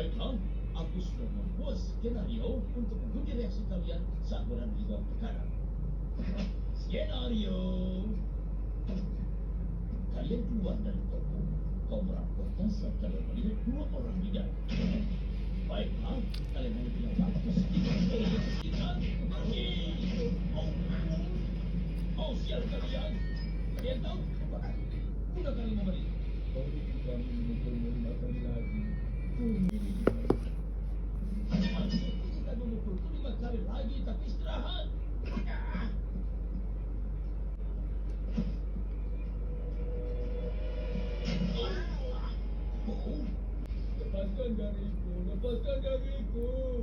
Baiklah, aku sudah membuat skenario untuk menguji reaksi kalian saat berada di bawah tekanan. Skenario. Kalian keluar dari toko. Kau merampokkan saat kalian melihat dua orang di dalam. Baiklah, kalian hanya punya waktu sedikit untuk kita pergi. Oh, sial kalian. Kalian tahu apa? Gunakan 5 menit. Kau tidak memukul 5 kali lagi. Maksudku bukan memukulku 5 kali lagi, tapi istirahat. Oh, lepaskan dariku, lepaskan dariku.